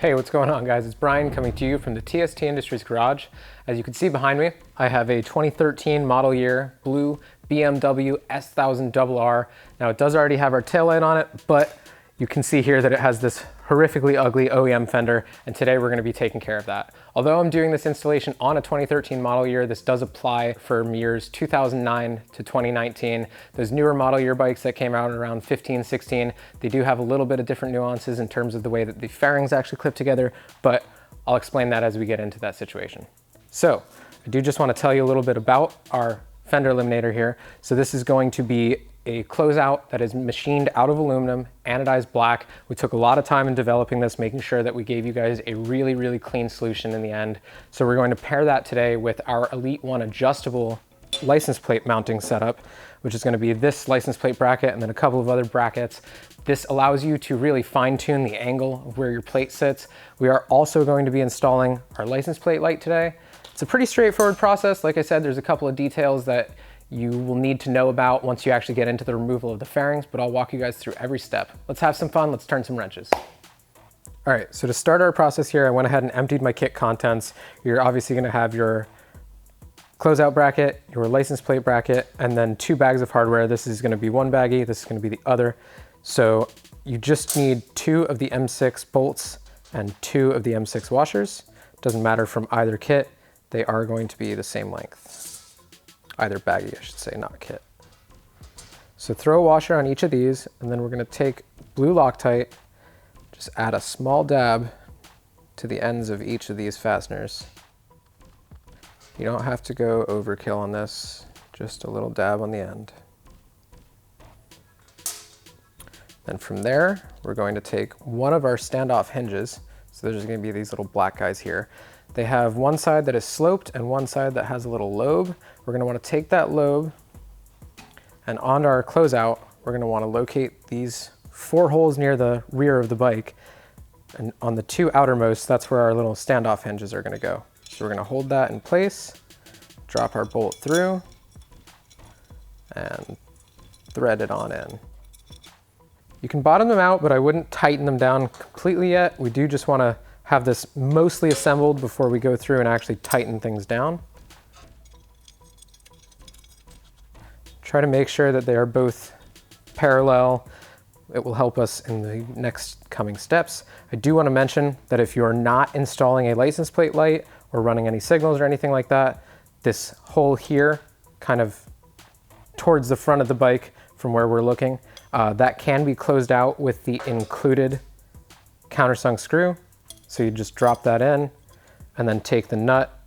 Hey, what's going on, guys? It's Brian coming to you from the TST Industries Garage. As you can see behind me, I have a 2013 model year blue BMW S1000RR. Now, it does already have our taillight on it, but you can see here that it has this horrifically ugly OEM fender, and today we're going to be taking care of that. Although I'm doing this installation on a 2013 model year, this does apply for years 2009 to 2019. Those newer model year bikes that came out around 15, 16, they do have a little bit of different nuances in terms of the way that the fairings actually clip together, but I'll explain that as we get into that situation. So I do just want to tell you a little bit about our Fender Eliminator here. So this is going to be a closeout that is machined out of aluminum, anodized black. We took a lot of time in developing this, making sure that we gave you guys a really, really clean solution in the end. So we're going to pair that today with our Elite-1 adjustable license plate mounting setup, which is going to be this license plate bracket and then a couple of other brackets. This allows you to really fine tune the angle of where your plate sits. We are also going to be installing our license plate light today. It's a pretty straightforward process. Like I said, there's a couple of details that you will need to know about once you actually get into the removal of the fairings, but I'll walk you guys through every step. Let's have some fun, let's turn some wrenches. All right, so to start our process here, I went ahead and emptied my kit contents. You're obviously gonna have your closeout bracket, your license plate bracket, and then 2 bags of hardware. This is gonna be one baggie, this is gonna be the other. So you just need 2 of the M6 bolts and 2 of the M6 washers. Doesn't matter from either kit, they are going to be the same length. Either baggie, I should say, not kit. So throw a washer on each of these, and then we're gonna take blue Loctite, just add a small dab to the ends of each of these fasteners. You don't have to go overkill on this, just a little dab on the end. Then from there, we're going to take one of our standoff hinges. So there's gonna be these little black guys here. They have one side that is sloped and one side that has a little lobe. We're gonna wanna take that lobe, and on our closeout, we're gonna wanna locate these 4 holes near the rear of the bike. And on the 2 outermost, that's where our little standoff hinges are gonna go. So we're gonna hold that in place, drop our bolt through, and thread it on in. You can bottom them out, but I wouldn't tighten them down completely yet. We do just wanna have this mostly assembled before we go through and actually tighten things down. Try to make sure that they are both parallel. It will help us in the next coming steps. I do want to mention that if you are not installing a license plate light or running any signals or anything like that, this hole here, kind of towards the front of the bike from where we're looking, that can be closed out with the included countersunk screw. So you just drop that in and then take the nut,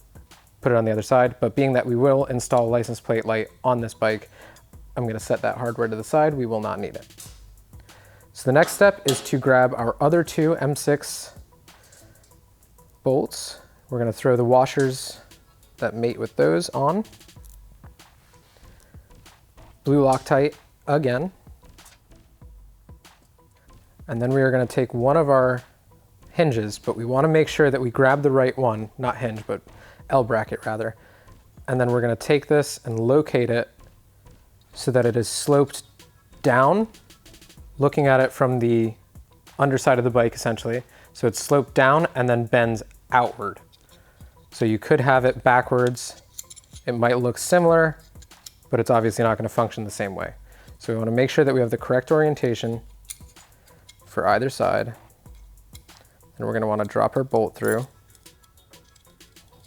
put it on the other side. But being that we will install a license plate light on this bike, I'm gonna set that hardware to the side. We will not need it. So the next step is to grab our other 2 M6 bolts. We're gonna throw the washers that mate with those on. Blue Loctite again. And then we are gonna take one of our hinges, but we wanna make sure that we grab the right one, not hinge, but L bracket rather. And then we're gonna take this and locate it so that it is sloped down, looking at it from the underside of the bike essentially. So it's sloped down and then bends outward. So you could have it backwards. It might look similar, but it's obviously not gonna function the same way. So we wanna make sure that we have the correct orientation for either side. And we're gonna wanna drop our bolt through.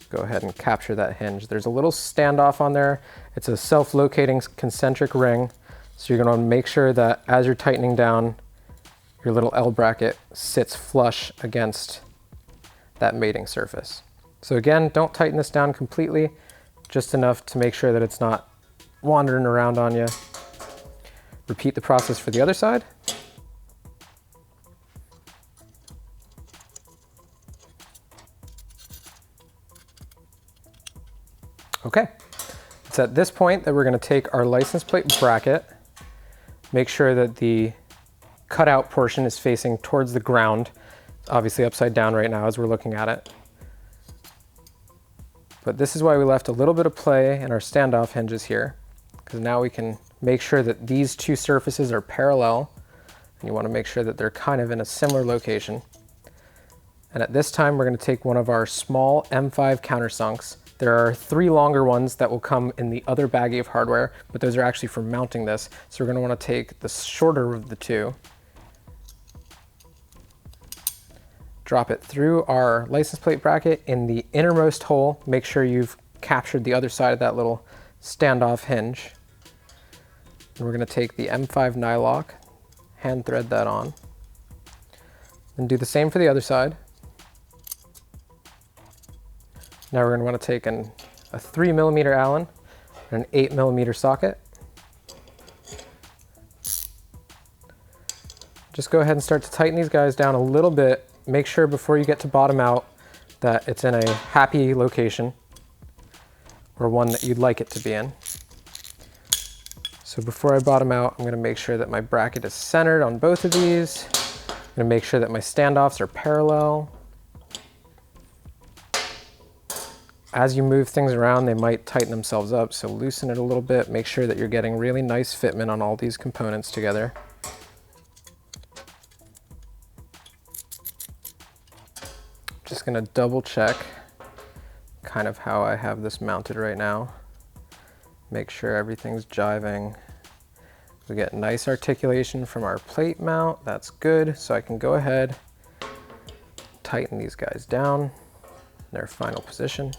Go ahead and capture that hinge. There's a little standoff on there. It's a self-locating concentric ring. So you're gonna wanna make sure that as you're tightening down, your little L bracket sits flush against that mating surface. So again, don't tighten this down completely, just enough to make sure that it's not wandering around on you. Repeat the process for the other side. Okay, it's at this point that we're gonna take our license plate bracket, make sure that the cutout portion is facing towards the ground. It's obviously upside down right now as we're looking at it. But this is why we left a little bit of play in our standoff hinges here, because now we can make sure that these 2 surfaces are parallel, and you wanna make sure that they're kind of in a similar location. And at this time, we're going to take one of our small M5 countersunks. There are 3 longer ones that will come in the other baggie of hardware, but those are actually for mounting this. So we're going to want to take the shorter of the 2, drop it through our license plate bracket in the innermost hole. Make sure you've captured the other side of that little standoff hinge. And we're going to take the M5 nylock, hand thread that on, and do the same for the other side. Now we're going to want to take a 3mm Allen and an 8mm socket. Just go ahead and start to tighten these guys down a little bit. Make sure before you get to bottom out that it's in a happy location, or one that you'd like it to be in. So before I bottom out, I'm going to make sure that my bracket is centered on both of these. I'm going to make sure that my standoffs are parallel. As you move things around, they might tighten themselves up, so loosen it a little bit. Make sure that you're getting really nice fitment on all these components together. Just gonna double check kind of how I have this mounted right now. Make sure everything's jiving. We get nice articulation from our plate mount. That's good. So I can go ahead, tighten these guys down in their final position.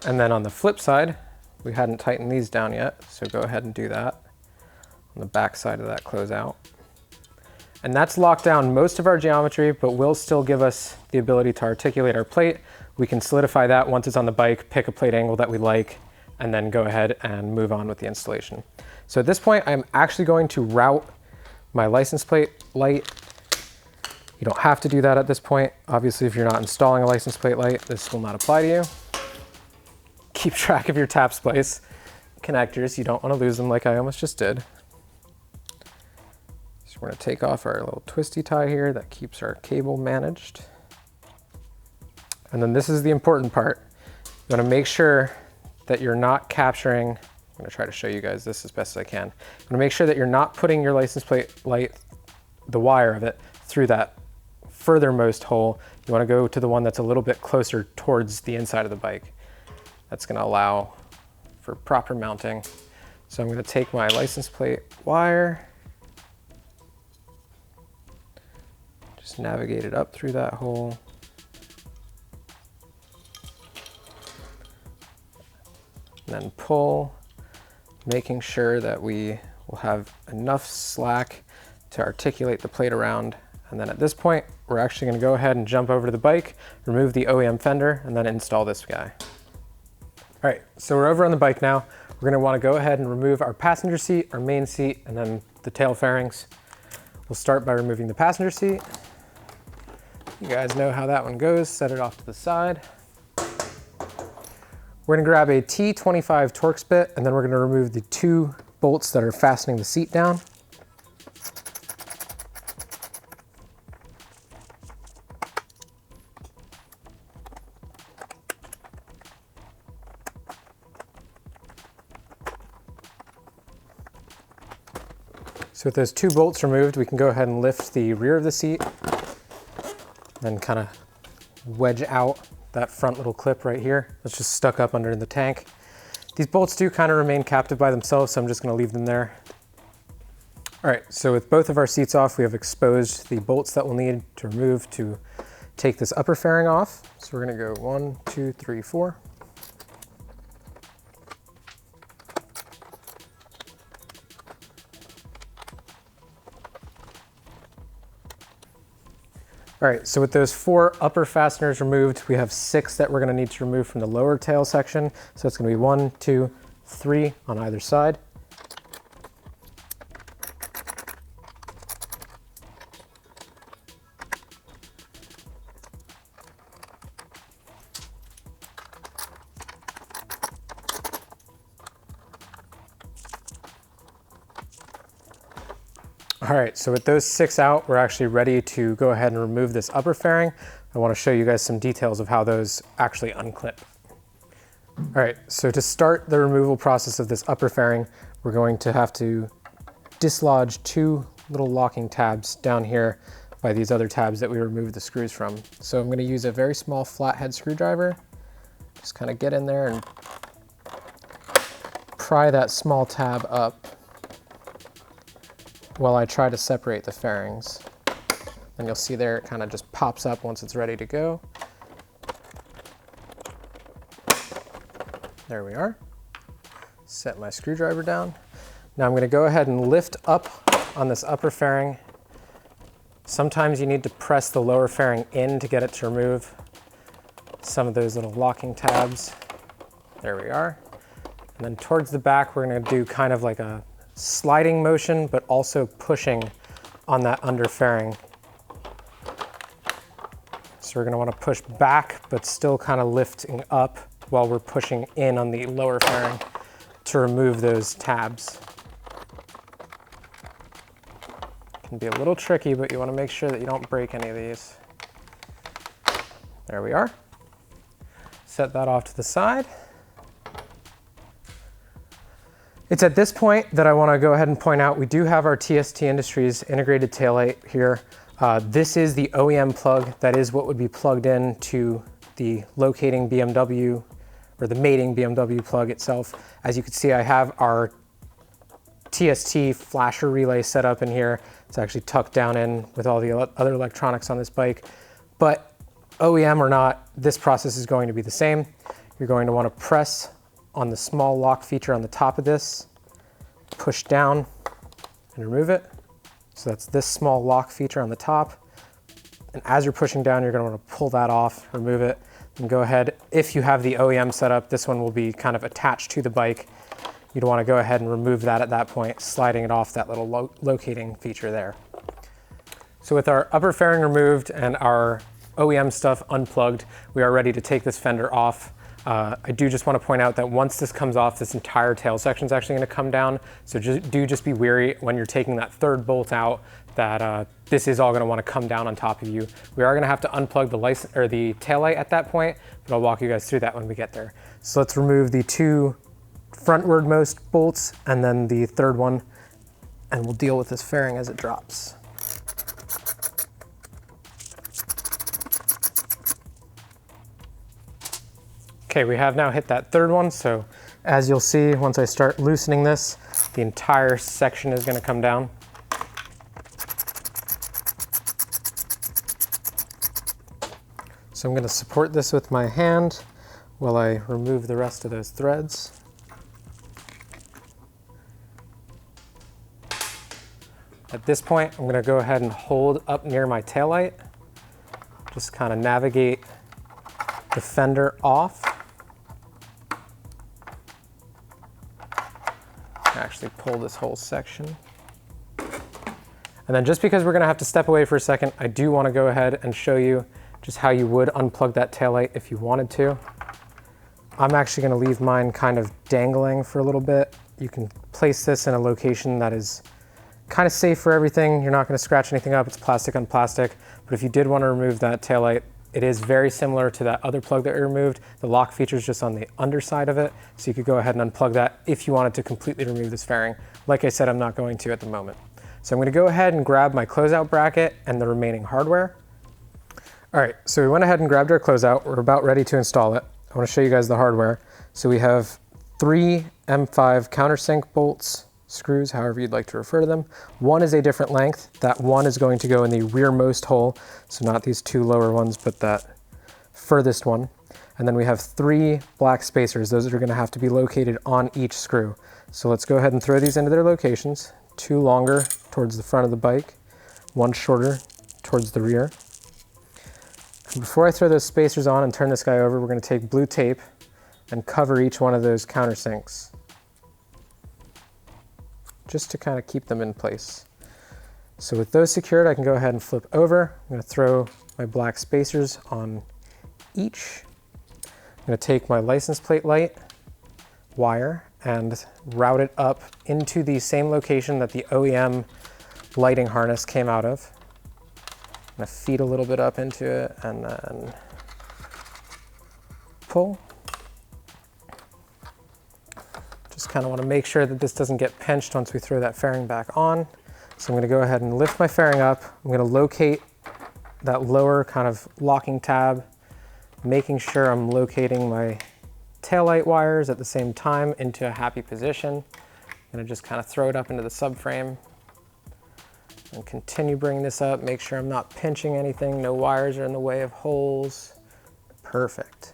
And then on the flip side, we hadn't tightened these down yet, so go ahead and do that on the back side of that closeout. And that's locked down most of our geometry, but will still give us the ability to articulate our plate. We can solidify that once it's on the bike, pick a plate angle that we like, and then go ahead and move on with the installation. So at this point, I'm actually going to route my license plate light. You don't have to do that at this point. Obviously, if you're not installing a license plate light, this will not apply to you. Keep track of your tap splice connectors. You don't want to lose them like I almost just did. So we're going to take off our little twisty tie here that keeps our cable managed. And then this is the important part. You want to make sure that you're not capturing, I'm going to try to show you guys this as best as I can. You want to make sure that you're not putting your license plate light, the wire of it, through that furthermost hole. You want to go to the one that's a little bit closer towards the inside of the bike. That's going to allow for proper mounting. So I'm going to take my license plate wire, just navigate it up through that hole. And then pull, making sure that we will have enough slack to articulate the plate around. And then at this point, we're actually going to go ahead and jump over to the bike, remove the OEM fender, and then install this guy. All right, so we're over on the bike now. We're gonna wanna go ahead and remove our passenger seat, our main seat, and then the tail fairings. We'll start by removing the passenger seat. You guys know how that one goes. Set it off to the side. We're gonna grab a T25 Torx bit, and then we're gonna remove the 2 bolts that are fastening the seat down. So with those 2 bolts removed, we can go ahead and lift the rear of the seat, then kind of wedge out that front little clip right here. That's just stuck up under the tank. These bolts do kind of remain captive by themselves, so I'm just going to leave them there. All right, so with both of our seats off, we have exposed the bolts that we'll need to remove to take this upper fairing off. So we're going to go 1, 2, 3, 4. All right, so with those 4 upper fasteners removed, we have 6 that we're gonna need to remove from the lower tail section. So it's gonna be 1, 2, 3 on either side. All right, so with those 6 out, we're actually ready to go ahead and remove this upper fairing. I want to show you guys some details of how those actually unclip. All right, so to start the removal process of this upper fairing, we're going to have to dislodge two little locking tabs down here by these other tabs that we removed the screws from. So I'm going to use a very small flathead screwdriver, just kind of get in there and pry that small tab up while I try to separate the fairings. And you'll see there it kind of just pops up once it's ready to go. There we are. Set my screwdriver down. Now I'm going to go ahead and lift up on this upper fairing. Sometimes you need to press the lower fairing in to get it to remove some of those little locking tabs. There we are. And then towards the back, we're going to do kind of like a sliding motion, but also pushing on that under fairing. So we're going to want to push back, but still kind of lifting up while we're pushing in on the lower fairing to remove those tabs. Can be a little tricky, but you want to make sure that you don't break any of these. There we are. Set that off to the side. It's at this point that I want to go ahead and point out we do have our TST Industries integrated taillight here. This is the OEM plug. That is what would be plugged in to the locating BMW or the mating BMW plug itself. As you can see, I have our TST flasher relay set up in here. It's actually tucked down in with all the other electronics on this bike. But OEM or not, this process is going to be the same. You're going to want to press on the small lock feature on the top of this, push down and remove it. So that's this small lock feature on the top. And as you're pushing down, you're going to want to pull that off, remove it, and go ahead. If you have the OEM set up, this one will be kind of attached to the bike. You'd want to go ahead and remove that at that point, sliding it off that little locating feature there. So with our upper fairing removed and our OEM stuff unplugged, we are ready to take this fender off. I do just want to point out that once this comes off, this entire tail section is actually going to come down. So just be wary when you're taking that third bolt out that this is all going to want to come down on top of you. We are going to have to unplug the taillight at that point, but I'll walk you guys through that when we get there. So let's remove the two frontward-most bolts and then the third one, and we'll deal with this fairing as it drops. Okay, we have now hit that third one, so as you'll see, once I start loosening this, the entire section is going to come down. So I'm going to support this with my hand while I remove the rest of those threads. At this point, I'm going to go ahead and hold up near my taillight, just kind of navigate the fender off. Actually pull this whole section. And then just because we're going to have to step away for a second, I do want to go ahead and show you just how you would unplug that taillight if you wanted to. I'm actually going to leave mine kind of dangling for a little bit. You can place this in a location that is kind of safe for everything. You're not going to scratch anything up. It's plastic on plastic. But if you did want to remove that taillight, it is very similar to that other plug that we removed. The lock feature is just on the underside of it. So you could go ahead and unplug that if you wanted to completely remove this fairing. Like I said, I'm not going to at the moment. So I'm going to go ahead and grab my closeout bracket and the remaining hardware. All right, so we went ahead and grabbed our closeout. We're about ready to install it. I want to show you guys the hardware. So we have 3 M5 countersink bolts, screws, however you'd like to refer to them. One is a different length. That one is going to go in the rearmost hole. So not these two lower ones, but that furthest one. And then we have 3 black spacers. Those are going to have to be located on each screw. So let's go ahead and throw these into their locations. 2 longer towards the front of the bike, 1 shorter towards the rear. And before I throw those spacers on and turn this guy over, we're going to take blue tape and cover each one of those countersinks, just to kind of keep them in place. So with those secured, I can go ahead and flip over. I'm going to throw my black spacers on each. I'm going to take my license plate light wire and route it up into the same location that the OEM lighting harness came out of. I'm going to feed a little bit up into it and then pull. Just kind of want to make sure that this doesn't get pinched once we throw that fairing back on. So I'm going to go ahead and lift my fairing up. I'm going to locate that lower kind of locking tab, making sure I'm locating my taillight wires at the same time into a happy position. I'm going to just kind of throw it up into the subframe and continue bringing this up. Make sure I'm not pinching anything. No wires are in the way of holes. Perfect.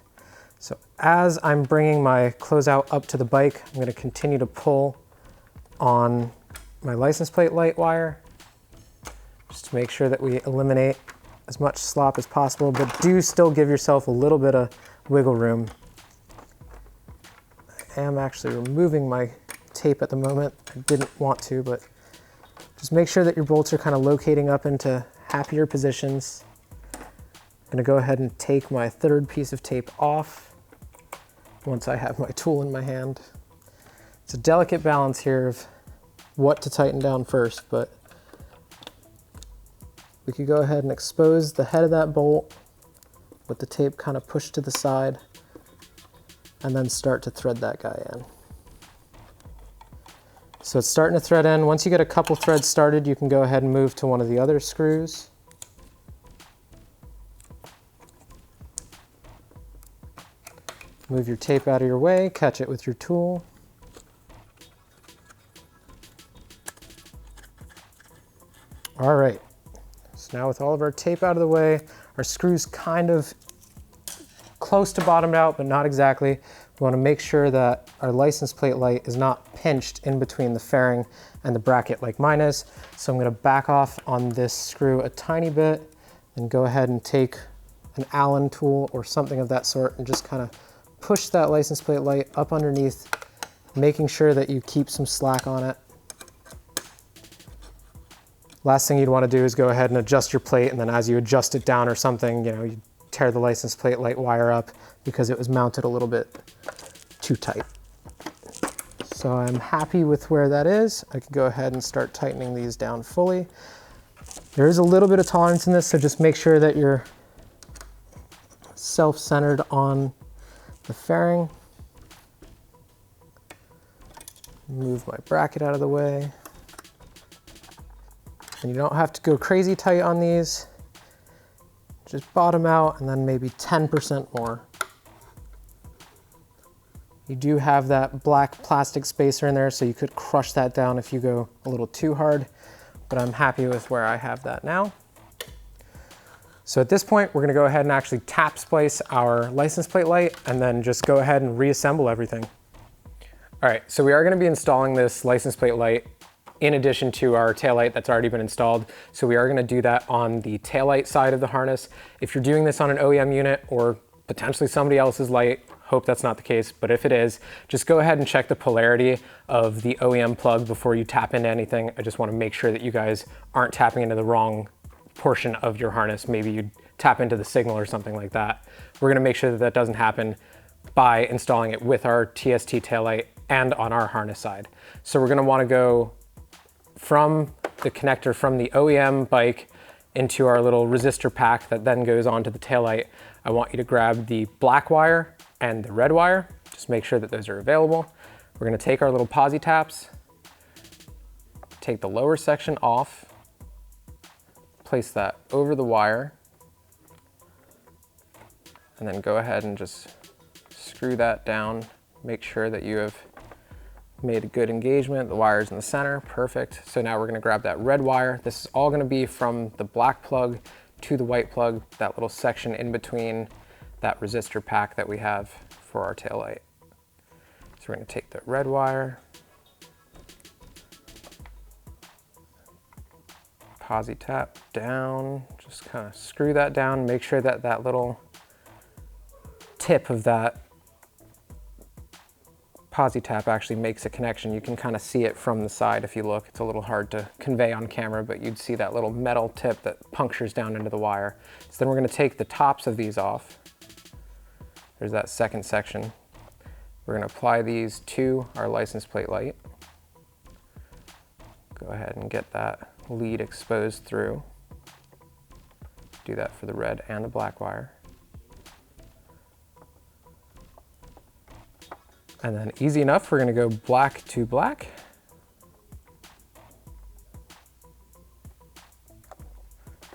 So as I'm bringing my closeout up to the bike, I'm going to continue to pull on my license plate light wire, just to make sure that we eliminate as much slop as possible, but do still give yourself a little bit of wiggle room. I am actually removing my tape at the moment. I didn't want to, but just make sure that your bolts are kind of locating up into happier positions. I'm going to go ahead and take my third piece of tape off once I have my tool in my hand. It's a delicate balance here of what to tighten down first, but we could go ahead and expose the head of that bolt with the tape kind of pushed to the side and then start to thread that guy in. So it's starting to thread in. Once you get a couple threads started, you can go ahead and move to one of the other screws. Move your tape out of your way, catch it with your tool. All right, so now with all of our tape out of the way, our screw's kind of close to bottomed out, but not exactly. We want to make sure that our license plate light is not pinched in between the fairing and the bracket like mine is. So I'm going to back off on this screw a tiny bit and go ahead and take an Allen tool or something of that sort and just kind of push that license plate light up underneath, making sure that you keep some slack on it. Last thing you'd want to do is go ahead and adjust your plate, and then as you adjust it down or something, you tear the license plate light wire up because it was mounted a little bit too tight. So I'm happy with where that is. I can go ahead and start tightening these down fully. There is a little bit of tolerance in this, so just make sure that you're self-centered on the fairing. Move my bracket out of the way. And you don't have to go crazy tight on these. Just bottom out and then maybe 10% more. You do have that black plastic spacer in there, so you could crush that down if you go a little too hard, but I'm happy with where I have that now. So at this point, we're gonna go ahead and actually tap splice our license plate light and then just go ahead and reassemble everything. All right, so we are gonna be installing this license plate light in addition to our taillight that's already been installed. So we are gonna do that on the taillight side of the harness. If you're doing this on an OEM unit or potentially somebody else's light, hope that's not the case, but if it is, just go ahead and check the polarity of the OEM plug before you tap into anything. I just wanna make sure that you guys aren't tapping into the wrong portion of your harness. Maybe you tap into the signal or something like that. We're gonna make sure that that doesn't happen by installing it with our TST taillight and on our harness side. So we're gonna wanna go from the connector from the OEM bike into our little resistor pack that then goes onto the taillight. I want you to grab the black wire and the red wire. Just make sure that those are available. We're gonna take our little posi taps, take the lower section off, place that over the wire, and then go ahead and just screw that down. Make sure that you have made a good engagement. The wire's in the center, perfect. So now we're gonna grab that red wire. This is all gonna be from the black plug to the white plug, that little section in between that resistor pack that we have for our taillight. So we're gonna take the red wire, posi tap down, just kind of screw that down, make sure that that little tip of that posi tap actually makes a connection. You can kind of see it from the side if you look. It's a little hard to convey on camera, but you'd see that little metal tip that punctures down into the wire. So then we're gonna take the tops of these off. There's that second section. We're gonna apply these to our license plate light. Go ahead and get that lead exposed through. Do that for the red and the black wire. And then easy enough, we're gonna go black to black.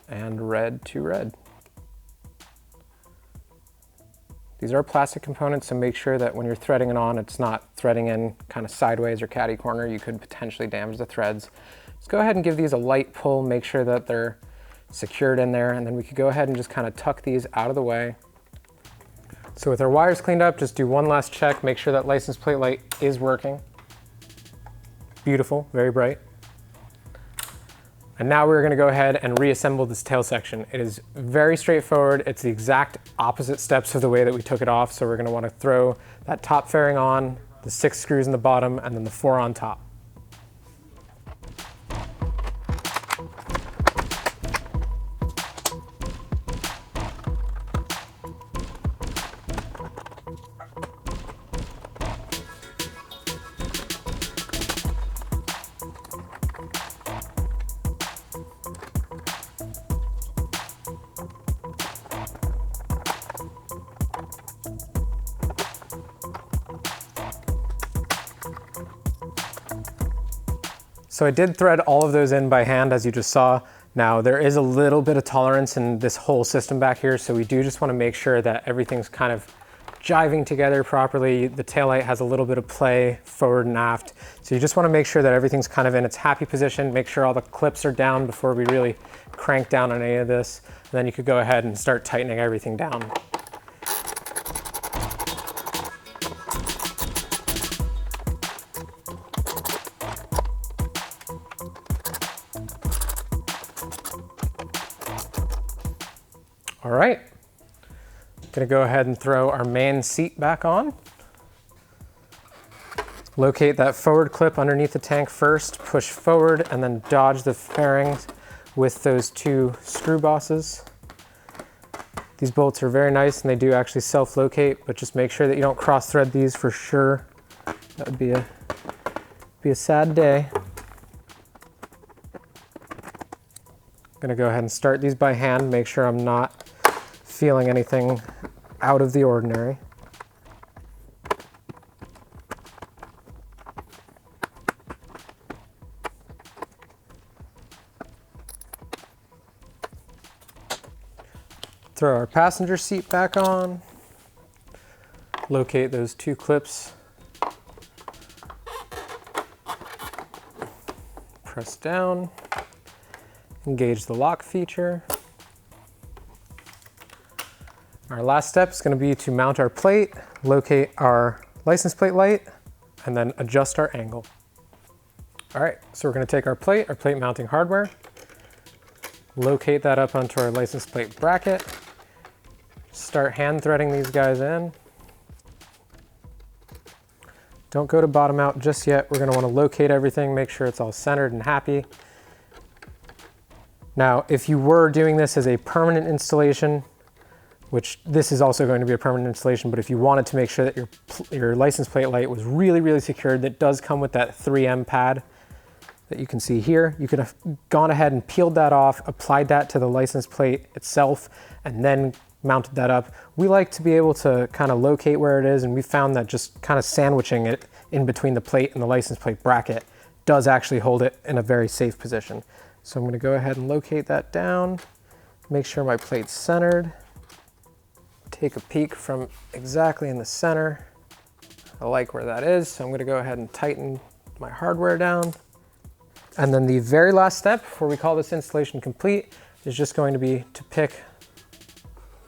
And red to red. These are plastic components, so make sure that when you're threading it on, it's not threading in kind of sideways or catty corner. You could potentially damage the threads. Just go ahead and give these a light pull, make sure that they're secured in there, and then we could go ahead and just kind of tuck these out of the way. So with our wires cleaned up, just do one last check, make sure that license plate light is working. Beautiful, very bright. And now we're gonna go ahead and reassemble this tail section. It is very straightforward. It's the exact opposite steps of the way that we took it off. So we're gonna wanna throw that top fairing on, the 6 screws in the bottom, and then the 4 on top. So I did thread all of those in by hand, as you just saw. Now there is a little bit of tolerance in this whole system back here, so we do just want to make sure that everything's kind of jiving together properly. The taillight has a little bit of play forward and aft. So you just want to make sure that everything's kind of in its happy position, make sure all the clips are down before we really crank down on any of this. And then you could go ahead and start tightening everything down. All right, gonna go ahead and throw our main seat back on. Locate that forward clip underneath the tank first, push forward, and then dodge the fairings with those 2 screw bosses. These bolts are very nice and they do actually self-locate, but just make sure that you don't cross-thread these for sure. That would be a sad day. Gonna go ahead and start these by hand, make sure I'm not feeling anything out of the ordinary. Throw our passenger seat back on. Locate those 2 clips. Press down. Engage the lock feature. Our last step is going to be to mount our plate, locate our license plate light, and then adjust our angle. All right, so we're going to take our plate mounting hardware, locate that up onto our license plate bracket, start hand threading these guys in. Don't go to bottom out just yet. We're going to want to locate everything, make sure it's all centered and happy. Now, if you were doing this as a permanent installation, which this is also going to be a permanent installation, but if you wanted to make sure that your license plate light was really, really secured, that does come with that 3M pad that you can see here. You could have gone ahead and peeled that off, applied that to the license plate itself, and then mounted that up. We like to be able to kind of locate where it is, and we found that just kind of sandwiching it in between the plate and the license plate bracket does actually hold it in a very safe position. So I'm going to go ahead and locate that down, make sure my plate's centered. Take a peek from exactly in the center. I like where that is, so I'm gonna go ahead and tighten my hardware down. And then the very last step before we call this installation complete is just going to be to pick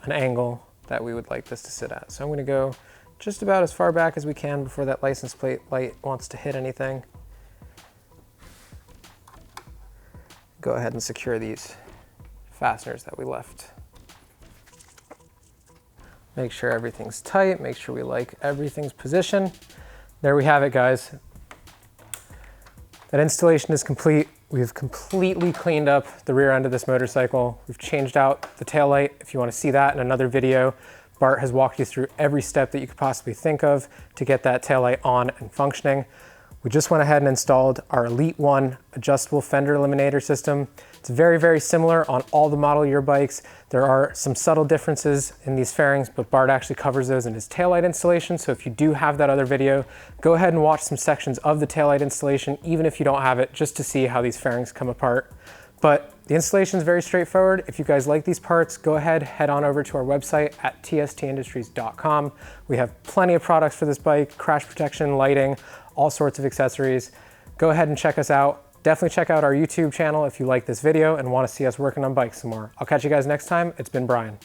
an angle that we would like this to sit at. So I'm gonna go just about as far back as we can before that license plate light wants to hit anything. Go ahead and secure these fasteners that we left. Make sure everything's tight, make sure we like everything's position. There we have it, guys. That installation is complete. We've completely cleaned up the rear end of this motorcycle. We've changed out the taillight. If you want to see that in another video, Bart has walked you through every step that you could possibly think of to get that taillight on and functioning. We just went ahead and installed our Elite-1 adjustable fender eliminator system. It's very, very similar on all the model year bikes. There are some subtle differences in these fairings, but Bart actually covers those in his taillight installation. So if you do have that other video, go ahead and watch some sections of the taillight installation, even if you don't have it, just to see how these fairings come apart. But the installation is very straightforward. If you guys like these parts, go ahead, head on over to our website at tstindustries.com. We have plenty of products for this bike, crash protection, lighting, all sorts of accessories. Go ahead and check us out. Definitely check out our YouTube channel if you like this video and want to see us working on bikes some more. I'll catch you guys next time. It's been Brian.